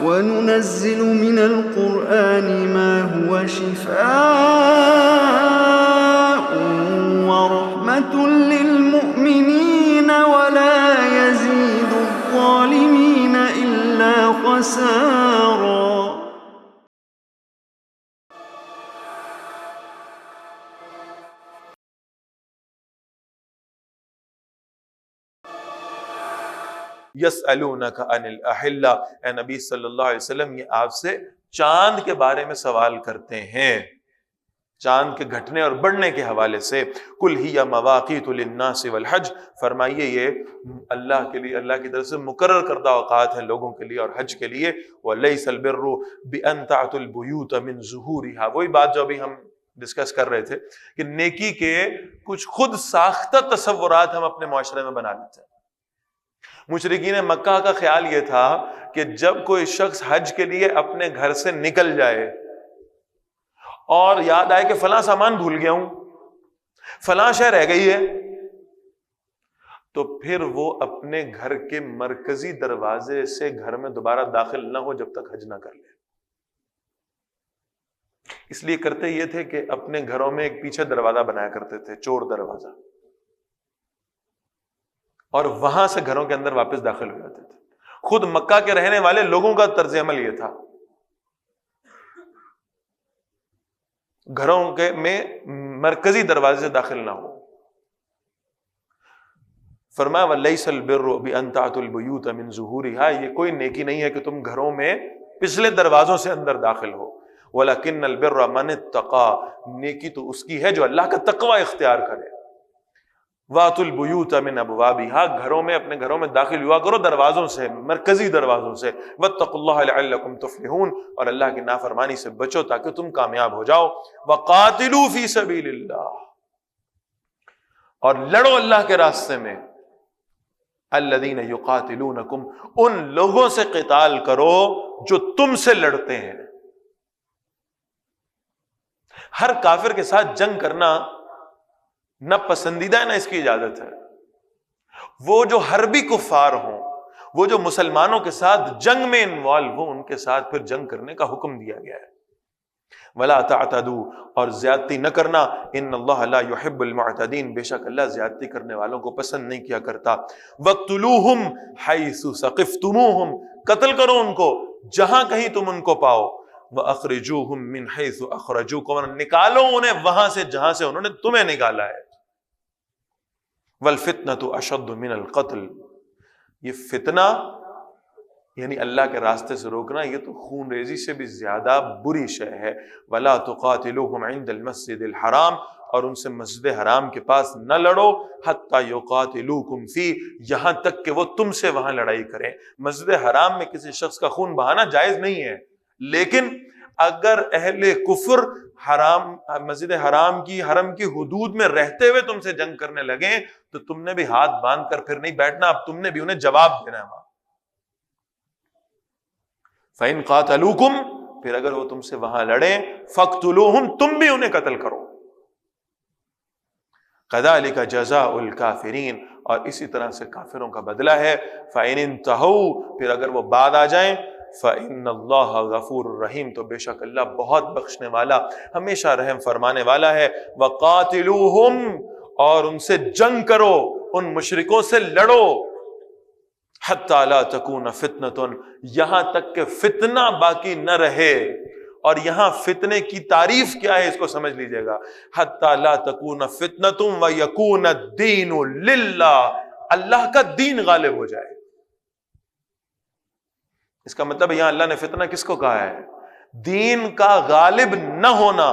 وَنُنَزِّلُ مِنَ الْقُرْآنِ مَا هُوَ شِفَاءٌ وَرَحْمَةٌ لِّلْمُؤْمِنِينَ وَلَا يَزِيدُ الظَّالِمِينَ إِلَّا خَسَارًا. یسألونک عن الاحلہ، اے نبی صلی اللہ علیہ وسلم یہ آپ سے چاند کے بارے میں سوال کرتے ہیں، چاند کے گھٹنے اور بڑھنے کے حوالے سے۔ قل ہی مواقیت للناس والحج، فرمائیے یہ اللہ کے لیے، اللہ کی طرف سے مقرر کردہ اوقات ہیں لوگوں کے لیے اور حج کے لیے۔ ولیس البر بان تأتوا البیوت من ظہورها، وہی بات جو ابھی ہم ڈسکس کر رہے تھے کہ نیکی کے کچھ خود ساختہ تصورات ہم اپنے معاشرے میں بنا لیتے ہیں۔ مشرکین مکہ کا خیال یہ تھا کہ جب کوئی شخص حج کے لیے اپنے گھر سے نکل جائے اور یاد آئے کہ فلاں سامان بھول گیا ہوں، فلاں شے رہ گئی ہے، تو پھر وہ اپنے گھر کے مرکزی دروازے سے گھر میں دوبارہ داخل نہ ہو جب تک حج نہ کر لے۔ اس لیے کرتے یہ تھے کہ اپنے گھروں میں ایک پیچھے دروازہ بنایا کرتے تھے، چور دروازہ، اور وہاں سے گھروں کے اندر واپس داخل ہو جاتے تھے۔ خود مکہ کے رہنے والے لوگوں کا طرز عمل یہ تھا، گھروں کے میں مرکزی دروازے سے داخل نہ ہو۔ فرمایا وَلَيْسَ الْبِرُّ بِأَن تَأْتُوا الْبُيُوتَ مِن ظُهُورِهَا، یہ کوئی نیکی نہیں ہے کہ تم گھروں میں پچھلے دروازوں سے اندر داخل ہو۔ وَلَكِنَّ الْبِرَّ مَنِ اتَّقَىٰ، نیکی تو اس کی ہے جو اللہ کا تقوی اختیار کرے۔ وَأْتُوا الْبُيُوتَ مِنْ أَبْوَابِهَا، گھروں میں اپنے گھروں میں داخل ہوا کرو دروازوں سے، مرکزی دروازوں سے۔ وَاتَّقُوا اللَّهَ لَعَلَّكُمْ تُفْلِحُونَ، اور اللہ کی نافرمانی سے بچو تاکہ تم کامیاب ہو جاؤ۔ وَقَاتِلُوا فِي سَبِيلِ اللَّهِ، اور لڑو اللہ کے راستے میں۔ الذین یقاتلونکم، ان لوگوں سے قتال کرو جو تم سے لڑتے ہیں۔ ہر کافر کے ساتھ جنگ کرنا نہ پسندیدہ ہے نہ اس کی اجازت ہے۔ وہ جو حربی کفار ہوں، وہ جو مسلمانوں کے ساتھ جنگ میں انوالو ہوں، ان کے ساتھ پھر جنگ کرنے کا حکم دیا گیا ہے۔ ولا تعتدوا، اور زیادتی نہ کرنا، ان اللہ لا يحب المعتدین، بے شک اللہ زیادتی کرنے والوں کو پسند نہیں کیا کرتا۔ وقتلوہم حیث ثقفتموہم، قتل کرو ان کو جہاں کہیں تم ان کو پاؤ۔ واخرجوہم من حیث اخرجوکم، نکالو انہیں وہاں سے جہاں سے انہوں نے تمہیں نکالا ہے۔ والفتنۃ اشد من القتل، یہ فتنہ یعنی اللہ کے راستے سے روکنا، یہ تو خون ریزی سے بھی زیادہ بری شے ہے۔ وَلَا تُقَاتِلُوهُمْ عِنْدَ الْمَسْجِدِ الْحَرَامِ، اور ان سے مسجد حرام کے پاس نہ لڑو، حَتَّى يُقَاتِلُوكُمْ فِيهِ، یہاں تک کہ وہ تم سے وہاں لڑائی کریں۔ مسجد حرام میں کسی شخص کا خون بہانا جائز نہیں ہے، لیکن اگر اہل کفر مسجد حرام کی حرم کی حدود میں رہتے ہوئے تم سے جنگ کرنے لگیں تو تم نے بھی ہاتھ باندھ کر پھر نہیں بیٹھنا، اب تم نے بھی انہیں جواب دینا ہے۔ فَإِن قَاتَلُوكُمْ، پھر اگر وہ تم سے وہاں لڑیں، فَاقْتُلُوهُمْ، تم بھی انہیں قتل کرو۔ كَذَلِكَ جَزَاءُ الْكَافِرِينَ، اور اسی طرح سے کافروں کا بدلہ ہے۔ فَإِنِ انْتَهُوا، پھر اگر وہ بعد آ جائیں، فَإِنَّ اللَّهَ غَفُورٌ رَحِيمٌ، تو بے شک اللہ بہت بخشنے والا، ہمیشہ رحم فرمانے والا ہے۔ وَقَاتِلُوهُمْ، اور ان سے جنگ کرو، ان مشرکوں سے لڑو، حتی لا تکون فتنۃ، یہاں تک کہ فتنہ باقی نہ رہے۔ اور یہاں فتنے کی تعریف کیا ہے اس کو سمجھ لیجئے گا۔ حتی لا تکون فتنۃ ویکون الدین للہ، اللہ کا دین غالب ہو جائے۔ اس کا مطلب یہاں اللہ نے فتنہ کس کو کہا ہے؟ دین کا غالب نہ ہونا،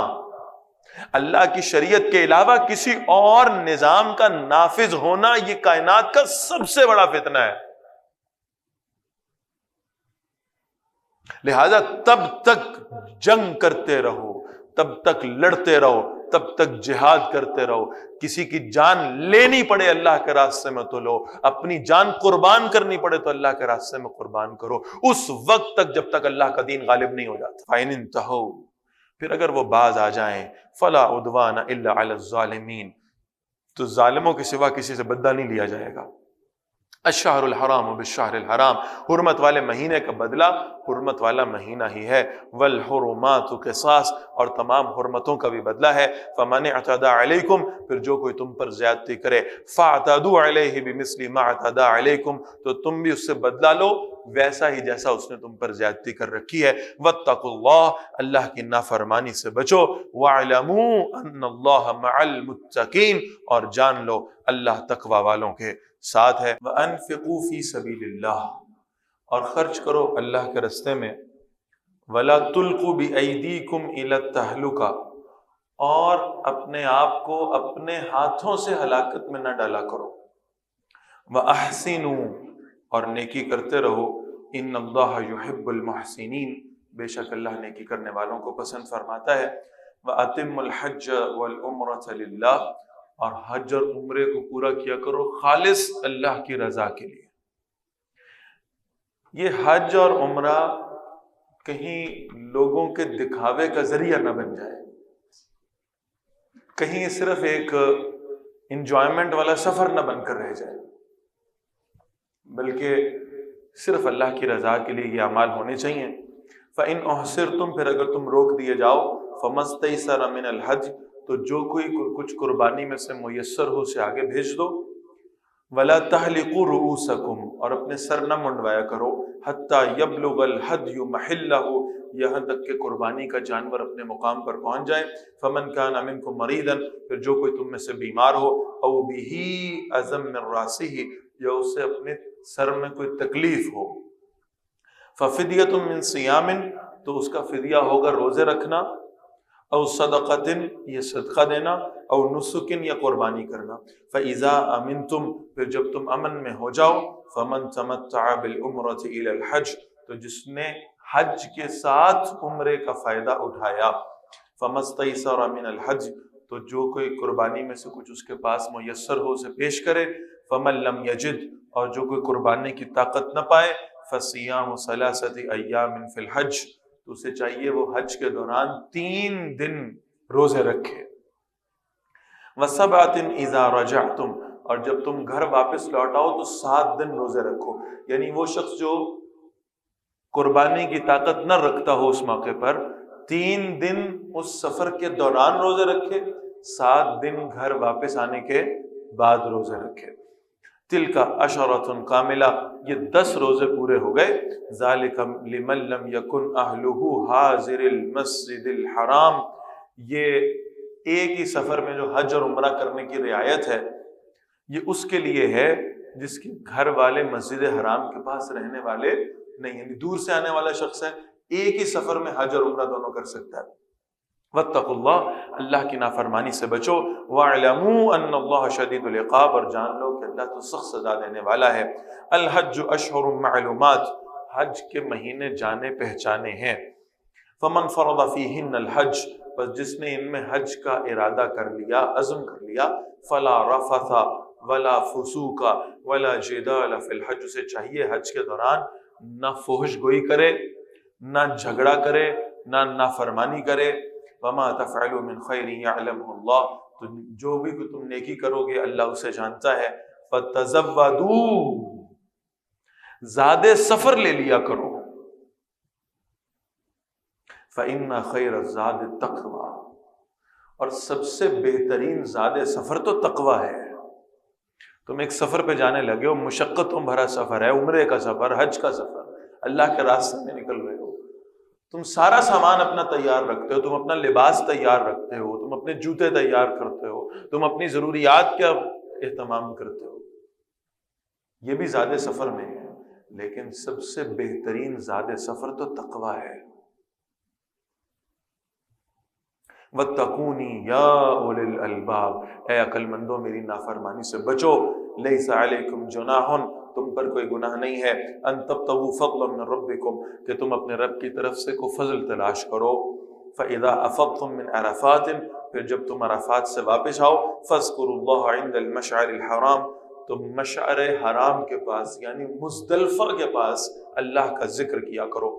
اللہ کی شریعت کے علاوہ کسی اور نظام کا نافذ ہونا، یہ کائنات کا سب سے بڑا فتنہ ہے۔ لہذا تب تک جنگ کرتے رہو، تب تک لڑتے رہو، تب تک جہاد کرتے رہو، کسی کی جان لینی پڑے اللہ کے راستے میں تو لو، اپنی جان قربان کرنی پڑے تو اللہ کے راستے میں قربان کرو، اس وقت تک جب تک اللہ کا دین غالب نہیں ہو جاتا۔ فَإِنِ انْتَهُوا، پھر اگر وہ باز آ جائیں، فَلَا عُدْوَانَ إِلَّا عَلَى الظَّالِمِينَ، تو ظالموں کے سوا کسی سے بدلہ نہیں لیا جائے گا۔ الشہر الحرام بالشہر الحرام، حرمت والے مہینے کا بدلہ حرمت والا مہینہ ہی ہے، والحرمات قصاص، اور تمام حرمتوں کا بھی بدلہ ہے، فمن اعتدى علیکم، پھر جو کوئی تم پر زیادتی کرے، فاعتدوا علیہ بمثل ما اعتدى علیکم، تو تم بھی اس سے بدلہ لو ویسا ہی جیسا اس نے تم پر زیادتی کر رکھی ہے، واتقوا اللہ، اللہ کی نافرمانی سے بچو، واعلموا ان اللہ مع المتقین، اور جان لو اللہ تقوی والوں کے ساتھ ہے، وَأَنفِقُوا فِي سَبِيلِ اللَّهِ، اور خرچ کرو اللہ کے رستے میں، وَلَا تُلْقُوا بِأَيْدِيكُمْ إِلَى التَّهْلُكَةِ، اور اپنے آپ کو اپنے ہاتھوں سے ہلاکت میں نہ ڈالا کرو، وَأَحْسِنُوا، اور نیکی کرتے رہو، إِنَّ اللَّهَ يُحِبُّ الْمُحْسِنِينَ، بے شک اللہ نیکی کرنے والوں کو پسند فرماتا ہے، وَأَتِمُّ الْحَجَّ وَالْعُمْرَةَ لِلَّهِ، اور حج اور عمرے کو پورا کیا کرو خالص اللہ کی رضا کے لیے۔ یہ حج اور عمرہ کہیں لوگوں کے دکھاوے کا ذریعہ نہ بن جائے، کہیں یہ صرف ایک انجوائمنٹ والا سفر نہ بن کر رہ جائے، بلکہ صرف اللہ کی رضا کے لیے یہ اعمال ہونے چاہیے۔ فَإِنْ أُحْصِرْتُمْ، پھر اگر تم روک دیے جاؤ، فَمَا اسْتَيْسَرَ مِنَ الْحَجِّ، تو جو کوئی کچھ قربانی میں سے میسر ہو اسے آگے بھیج دو، وَلَا تَحْلِقُوا رُؤُوسَكُمْ، اور اپنے سر نہ منڈوایا کرو، حَتَّى يَبْلُغَ الْهَدْيُ مَحِلَّهُ، یہاں تک کہ قربانی کا جانور اپنے مقام پر پہنچ جائے، فَمَنْ كَانَ مِنْكُمْ مَرِيضًا، پھر جو کوئی تم میں سے بیمار ہو، أَوْ بِهِ أَذًى مِّن رَأْسِهِ، یا اسے اپنے سر میں کوئی تکلیف ہو، فَفِدْيَةٌ مِّن صِيَامٍ، تو اس کا فدیہ ہوگا روزے رکھنا، او صدقتن، یہ صدقہ دینا، او نسکن، یا قربانی کرنا، فَإِذَا أَمِنْتُمْ، پھر جب تم امن میں ہو جاؤ، فَمَنْ تَمَتَّعَ بِالْعُمْرَةِ إِلَى الْحَجِّ، تو جس نے حج کے ساتھ عمرے کا فائدہ اٹھایا، فَمَا اسْتَيْسَرَ مِنَ الْحَجِّ، تو جو کوئی قربانی میں سے کچھ اس کے پاس میسر ہو اسے پیش کرے، فَمَنْ لَمْ يَجِدْ، اور جو کوئی قربانی کی طاقت نہ پائے، فَصِيَامُ ثَلَاثَةِ أَيَّامٍ فِي الْحَجِّ، تو اسے چاہیے وہ حج کے دوران 3 دن روزے رکھے، وَسَبْعَةٍ إِذَا رَجَعْتُمْ، اور جب تم گھر واپس لوٹ آؤ تو 7 دن روزے رکھو، یعنی وہ شخص جو قربانی کی طاقت نہ رکھتا ہو اس موقع پر، 3 دن اس سفر کے دوران روزے رکھے، 7 دن گھر واپس آنے کے بعد روزے رکھے، تلک عشرۃ کاملہ، یہ 10 روزے پورے ہو گئے، ذالک لمن لم یکن اہلہ حاضر المسجد الحرام، یہ ایک ہی سفر میں جو حج اور عمرہ کرنے کی رعایت ہے یہ اس کے لیے ہے جس کے گھر والے مسجد حرام کے پاس رہنے والے نہیں، یعنی دور سے آنے والا شخص ہے، ایک ہی سفر میں حج اور عمرہ دونوں کر سکتا ہے۔ واتقوا اللہ، اللہ کی نافرمانی سے بچو، واعلموا ان اللہ شدید العقاب، اور جان لو کہ اللہ تو سخت سزا دینے والا ہے۔ الحج اشہر معلومات، حج کے مہینے جانے پہچانے ہیں، فمن فرض فیہن الحج، بس جس نے ان میں حج کا ارادہ کر لیا، عزم کر لیا، فلا رفث ولا فسوق ولا جدال فی الحج، اسے چاہیے حج کے دوران نہ فحش گوئی کرے، نہ جھگڑا کرے، نہ نافرمانی کرے، وما تفعلوا من خیر یعلمہ اللہ، تو جو بھی تم نیکی کرو گے اللہ اسے جانتا ہے، فتزودوا، زاد سفر لے لیا کرو، فإن خیر الزاد التقوی، اور سب سے بہترین زاد سفر تو تقوی ہے۔ تم ایک سفر پہ جانے لگے ہو، مشقتوں بھرا سفر ہے، عمرے کا سفر، حج کا سفر، اللہ کے راستے میں نکل رہے ہو، تم سارا سامان اپنا تیار رکھتے ہو، تم اپنا لباس تیار رکھتے ہو، تم اپنے جوتے تیار کرتے ہو، تم اپنی ضروریات کا اہتمام کرتے ہو، یہ بھی زاد سفر میں ہے، لیکن سب سے بہترین زاد سفر تو تقوی ہے۔ وَاتَّقُونِي يَا أُولِي الْأَلْبَابِ، اے عقل مندوں میری نافرمانی سے بچو، لَيْسَ عَلَيْكُمْ جُنَاحٌ، تم پر کوئی گناہ نہیں ہے، ان تبتغوا فضلا من ربکم، کہ تم اپنے رب کی طرف سے کوئی فضل تلاش کرو، فاذا افضتم من عرفات، پھر جب تم عرفات سے واپس آؤ، فاذکروا اللہ عند المشعر الحرام، تم مشعر حرام کے پاس یعنی مزدلفہ کے پاس اللہ کا ذکر کیا کرو،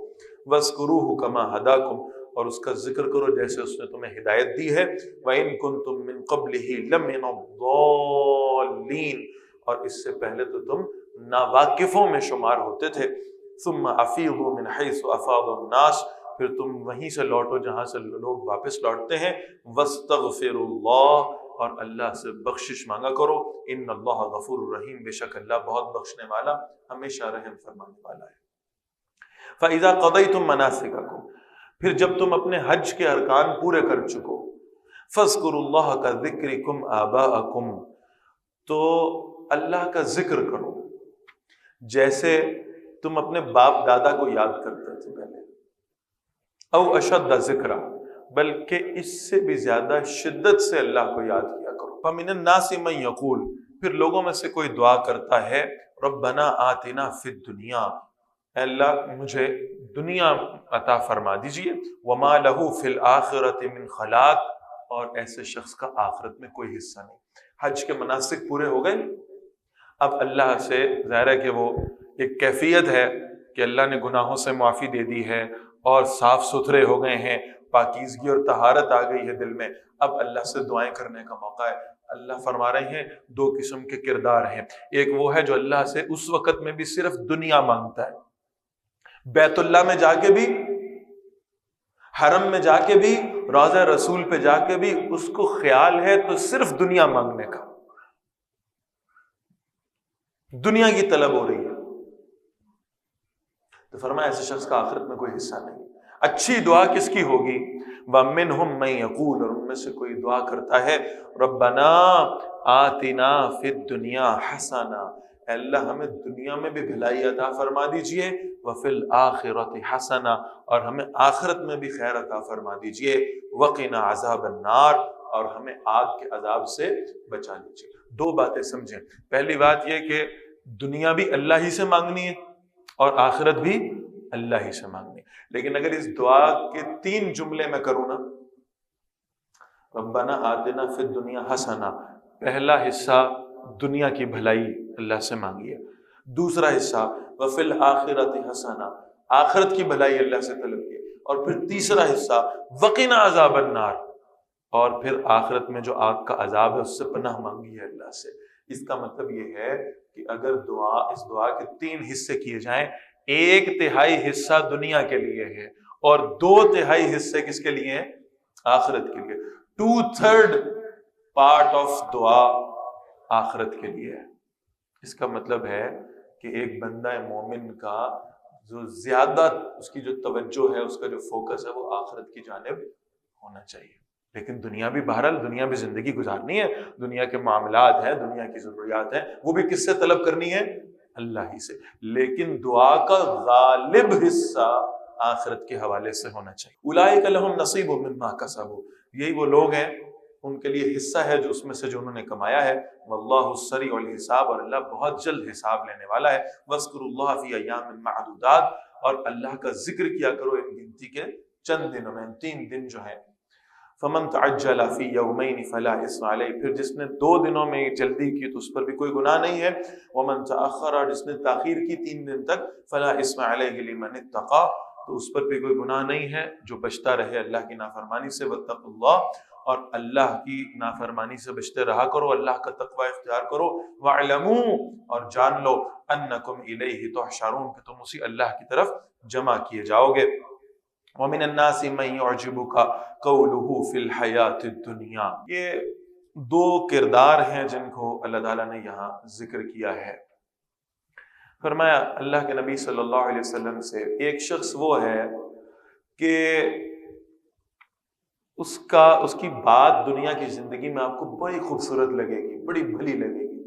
واذکروہ کما ہداکم، اور اس کا ذکر کرو جیسے اس نے تمہیں ہدایت دی ہے، وَإِن كُنتُم مِّن قَبْلِهِ لَمِنَ الضَّالِّينَ، اور اس سے پہلے تو تم ناواقفوں میں شمار ہوتے تھے. ثم افیضوا من حیث افاض الناس، پھر تم وہیں سے لوٹو جہاں سے لوگ واپس لوٹتے ہیں. واستغفروا اللہ، اور اللہ سے بخشش مانگا کرو. ان اللہ غفور الرحیم، بے شک اللہ بہت بخشنے والا، ہمیشہ رحم فرمانے والا ہے. فَإِذَا قَضَيْتُم مَنَاسِكَكُم، پھر جب تم اپنے حج کے ارکان پورے کر چکو. فَاذْكُرُوا اللَّهَ كَذِكْرِكُمْ آبَاءَكُمْ، تو اللہ کا ذکر کرو جیسے تم اپنے باپ دادا کو یاد کرتے تھے پہلے. او اشد ذکر، بلکہ اس سے بھی زیادہ شدت سے اللہ کو یاد کیا کرو. فَمِنَ النَّاسِ مَن يَقُولُ، پھر لوگوں میں سے کوئی دعا کرتا ہے ربنا آتنا فی الدنیا، اے اللہ مجھے دنیا عطا فرما دیجئے. وما لہ فی الآخرۃ من خلاق، اور ایسے شخص کا آخرت میں کوئی حصہ نہیں. حج کے مناسک پورے ہو گئے، اب اللہ سے ظاہر ہے کہ وہ ایک کیفیت ہے کہ اللہ نے گناہوں سے معافی دے دی ہے اور صاف ستھرے ہو گئے ہیں، پاکیزگی اور طہارت آ گئی ہے دل میں. اب اللہ سے دعائیں کرنے کا موقع ہے. اللہ فرما رہے ہیں دو قسم کے کردار ہیں. ایک وہ ہے جو اللہ سے اس وقت میں بھی صرف دنیا مانگتا ہے، بیت اللہ میں جا کے بھی، حرم میں جا کے بھی، روضہ رسول پہ جا کے بھی اس کو خیال ہے تو صرف دنیا مانگنے کا، دنیا کی طلب ہو رہی ہے. تو فرمایا ایسے شخص کا آخرت میں کوئی حصہ نہیں. اچھی دعا کس کی ہوگی؟ وَمِنْهُمْ مَن يَقُولُ، اور ان میں سے کوئی دعا کرتا ہے ربنا آتنا فی الدنیا حسنہ، اے اللہ ہمیں دنیا میں بھی بھلائی عطا فرما دیجئے. وفی الآخرۃ حسنہ، اور ہمیں آخرت میں بھی خیر عطا فرما دیجئے. وقنا عذاب النار، اور ہمیں آگ کے عذاب سے بچا لیجئے. دو باتیں سمجھیں. پہلی بات یہ کہ دنیا بھی اللہ ہی سے مانگنی ہے اور آخرت بھی اللہ ہی سے مانگنی ہے. لیکن اگر اس دعا کے 3 جملے میں کروں نا، ربنا آتنا فی الدنیا حسنہ، پہلا حصہ دنیا کی بھلائی اللہ سے مانگی ہے، دوسرا حصہ وفی الآخرۃ حسنہ، آخرت کی بھلائی اللہ سے طلب کی، اور پھر تیسرا حصہ وقنا عذاب النار، اور پھر آخرت میں جو آگ کا عذاب ہے اس سے پناہ مانگی ہے اللہ سے. اس کا مطلب یہ ہے کہ اگر اس دعا کے 3 حصے کیے جائیں، 1/3 حصہ دنیا کے لیے ہے اور 2/3 حصے کس کے لیے ہیں؟ آخرت کے لیے. 2/3 پارٹ آف دعا آخرت کے لیے ہے. اس کا مطلب ہے کہ ایک بندہ مومن کا جو زیادہ اس کی جو توجہ ہے، اس کا جو فوکس ہے، وہ آخرت کی جانب ہونا چاہیے. لیکن دنیا بھی بہرحال دنیا میں زندگی گزارنی ہے، دنیا کے معاملات ہیں، دنیا کی ضروریات ہیں، وہ بھی کس سے طلب کرنی ہے؟ اللہ ہی سے. لیکن دعا کا غالب حصہ آخرت کے حوالے سے ہونا چاہیے. اولئک لہم نصیب مما کسبوا، یہی وہ لوگ ہیں ان کے لیے حصہ ہے جو اس میں سے جو انہوں نے کمایا ہے. واللہ سریع الحساب، اور اللہ بہت جلد حساب لینے والا ہے. واذکروا اللہ فی ایام معدودات، اور اللہ کا ذکر کیا کرو ان گنتی کے چند دنوں میں، 3 دن جو ہیں. فمن تعجل فی یومین فلا اثم علیہ، پھر جس نے 2 دنوں میں جلدی کی تو اس پر بھی کوئی گناہ نہیں ہے. ومن تأخر، اور جس نے تاخیر کی 3 دن تک، فلا اثم علیہ لمن اتقى، تو اس پر بھی کوئی گناہ نہیں ہے جو بچتا رہے اللہ کی نافرمانی سے. واتقوا اللہ، اور اللہ کی نافرمانی سے بچتے رہا کرو، اللہ کا تقوی اختیار کرو. واعلموا، اور جان لو، انکم الیہ تحشرون، کہ تم اسی اللہ کی طرف جمع کیے جاؤ گے. وَمِنَ النَّاسِ مَن يُعْجِبُكَ قَوْلُهُ فِي الْحَيَاةِ الدُّنْيَا. یہ 2 کردار ہیں جن کو اللہ تعالیٰ نے یہاں ذکر کیا ہے. فرمایا اللہ کے نبی صلی اللہ علیہ وسلم سے ایک شخص وہ ہے کہ اس کی بات دنیا کی زندگی میں آپ کو بڑی خوبصورت لگے گی، بڑی بھلی لگے گی،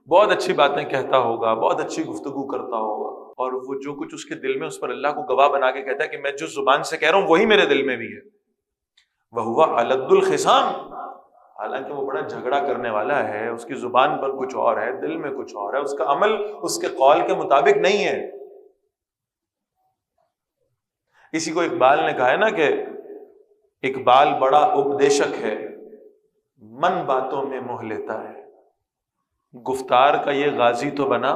بہت اچھی باتیں کہتا ہوگا، بہت اچھی گفتگو کرتا ہوگا، اور وہ جو کچھ اس کے دل میں اس پر اللہ کو گواہ بنا کے کہتا ہے کہ میں جو زبان سے کہہ رہا ہوں وہی میرے دل میں بھی ہے. وَهُوَ أَلَدُّ الْخِصَامِ، حالانکہ وہ بڑا جھگڑا کرنے والا ہے، اس کی زبان پر کچھ اور ہے، دل میں کچھ اور ہے، اس کا عمل اس کے قول کے مطابق نہیں ہے. اسی کو اقبال نے کہا ہے نا کہ اقبال بڑا اپدیشک ہے، من باتوں میں موہ لیتا ہے. گفتار کا یہ غازی تو بنا،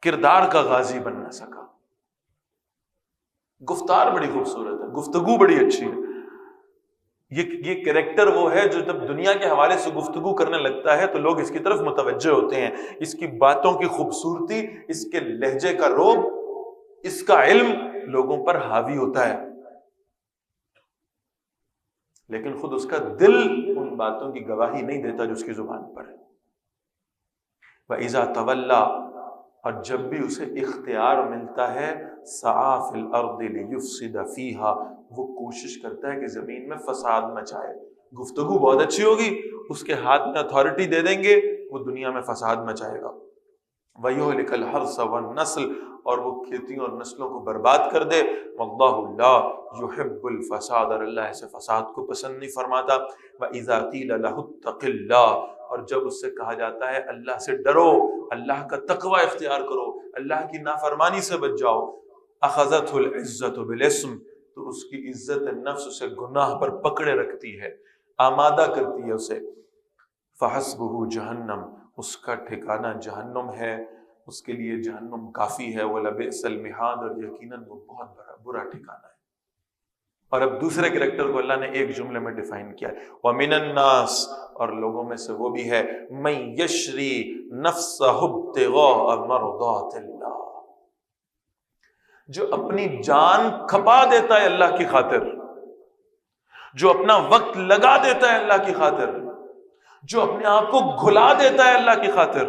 کردار کا غازی بن نہ سکا. گفتار بڑی خوبصورت ہے، گفتگو بڑی اچھی ہے، یہ کریکٹر وہ ہے جو جب دنیا کے حوالے سے گفتگو کرنے لگتا ہے تو لوگ اس کی طرف متوجہ ہوتے ہیں. اس کی باتوں کی خوبصورتی، اس کے لہجے کا روب، اس کا علم لوگوں پر حاوی ہوتا ہے، لیکن خود اس کا دل ان باتوں کی گواہی نہیں دیتا جو اس کی زبان پر ہے. وَإِذَا تَوَلَّى، اور جب بھی اسے اختیار ملتا ہے، سعى فِي الْأَرْضِ لِيُفْسِدَ فِيهَا، وہ کوشش کرتا ہے کہ زمین میں فساد مچائے. گفتگو بہت اچھی ہوگی، اس کے ہاتھ میں اتھارٹی دے دیں گے، وہ دنیا میں فساد مچائے گا. وَيُهْلِكَ الْحَرْثَ وَالنَّسْلَ، اور وہ کھیتیوں اور نسلوں کو برباد کر دے. وَاللَّهُ لَا يُحِبُّ الْفَسَادَ، اور اللہ ایسے فساد کو پسند نہیں فرماتا. وَإِذَا قِيلَ لَهُ اتَّقِ اللَّهَ، اور جب اس سے کہا جاتا ہے اللہ سے ڈرو، اللہ کا تقوی اختیار کرو، اللہ کی نافرمانی سے بچ جاؤ، اخذته العزت بالاسم، تو اس کی عزت نفس اسے گناہ پر پکڑے رکھتی ہے، آمادہ کرتی ہے اسے. فحسبہ جہنم، اس کا ٹھکانہ جہنم ہے، اس کے لیے جہنم کافی ہے. ولبئس المہاد، اور یقیناً وہ بہت برا ٹھکانہ ہے. اور اب دوسرے کریکٹر کو اللہ نے ایک جملے میں ڈیفائن کیا ہے. وَمِنَ النَّاسِ، اور لوگوں میں سے وہ بھی ہے، مَن یشری نَفْسَهُ ابْتِغَاءَ مَرْضَاتِ اللَّهِ، جو اپنی جان کھپا دیتا ہے اللہ کی خاطر، جو اپنا وقت لگا دیتا ہے اللہ کی خاطر، جو اپنے آپ کو گھلا دیتا ہے اللہ کی خاطر،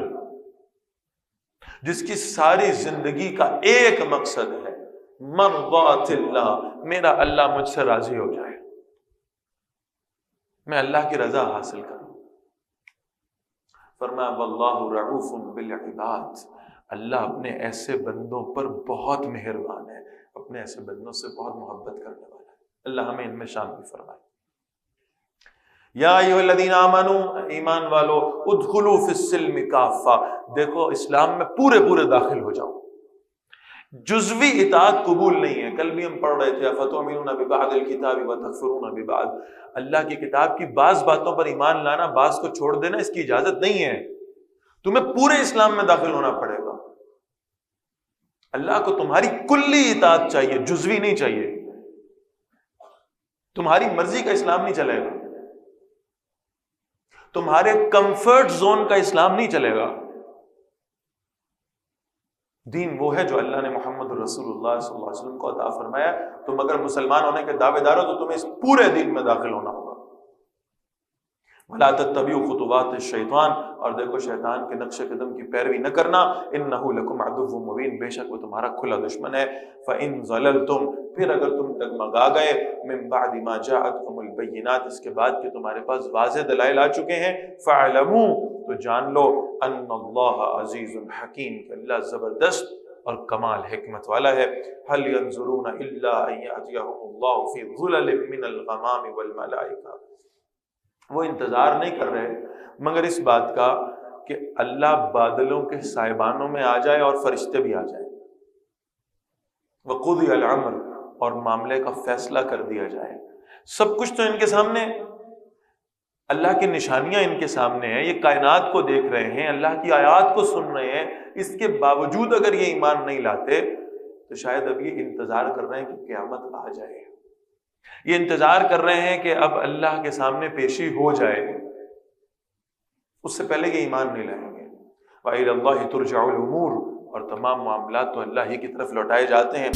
جس کی ساری زندگی کا ایک مقصد ہے مرضات اللہ، میرا اللہ مجھ سے راضی ہو جائے، میں اللہ کی رضا حاصل کروں. فرمایا واللہ رعوف بالعباد، اللہ اپنے ایسے بندوں پر بہت مہربان ہے، اپنے ایسے بندوں سے بہت محبت کرنے والا ہے. اللہ ہمیں ان میں شامل فرمائے. یا ایھا الذین آمنوا، ایمان والو، ادخلوا فی السلم کافہ، دیکھو اسلام میں پورے داخل ہو جاؤ. جزوی اطاعت قبول نہیں ہے. کل بھی ہم پڑھ رہے تھے افتؤمنون ببعض الکتاب وتکفرون ببعض، اللہ کی کتاب کی بعض باتوں پر ایمان لانا، بعض کو چھوڑ دینا، اس کی اجازت نہیں ہے. تمہیں پورے اسلام میں داخل ہونا پڑے گا. اللہ کو تمہاری کلی اطاعت چاہیے، جزوی نہیں چاہیے. تمہاری مرضی کا اسلام نہیں چلے گا، تمہارے کمفرٹ زون کا اسلام نہیں چلے گا. دین وہ ہے جو اللہ نے محمد رسول اللہ صلی اللہ علیہ وسلم کو عطا فرمایا. تم اگر مسلمان ہونے کے دعوے دار ہو تو تمہیں اس پورے دین میں داخل ہونا ہوگا. وَلَا تَتَّبِعُوا خُطُوَاتِ الشَّيْطَانِ، اور دیکھو شیطان کے نقش قدم کی پیروی نہ کرنا. إِنَّهُ لَكُمْ عَدُوٌّ مُّبِينٌ، بے شک وہ تمہارا کھلا دشمن ہے. فَإِن ظَلَلْتُمْ، پھر اگر تم ڈگمگا گئے، مِن بَعْدِ مَا جَاءَتْكُمُ الْبَيِّنَاتُ، اس کے بعد کہ تمہارے پاس واضح دلائل آ چکے ہیں، فَاعْلَمُوا، تو جان لو، أَنَّ اللَّهَ عَزِيزٌ حَكِيمٌ، کہ اللہ زبردست اور کمال حکمت والا ہے. هل ينظرون الا ان ياتيهم الله في ظلل من الغمام والملائکہ، وہ انتظار نہیں کر رہے مگر اس بات کا کہ اللہ بادلوں کے سائبانوں میں آ جائے اور فرشتے بھی آ جائیں. وقضی الامر، اور معاملے کا فیصلہ کر دیا جائے. سب کچھ تو ان کے سامنے، اللہ کی نشانیاں ان کے سامنے ہیں، یہ کائنات کو دیکھ رہے ہیں، اللہ کی آیات کو سن رہے ہیں. اس کے باوجود اگر یہ ایمان نہیں لاتے تو شاید اب یہ انتظار کر رہے ہیں کہ قیامت آ جائے، یہ انتظار کر رہے ہیں کہ اب اللہ کے سامنے پیشی ہو جائے، اس سے پہلے یہ ایمان نہیں لائیں گے. وَإِلَى اللَّهِ تُرْجَعُ الْأُمُورُ، اور تمام معاملات تو اللہ ہی کی طرف لوٹائے جاتے ہیں.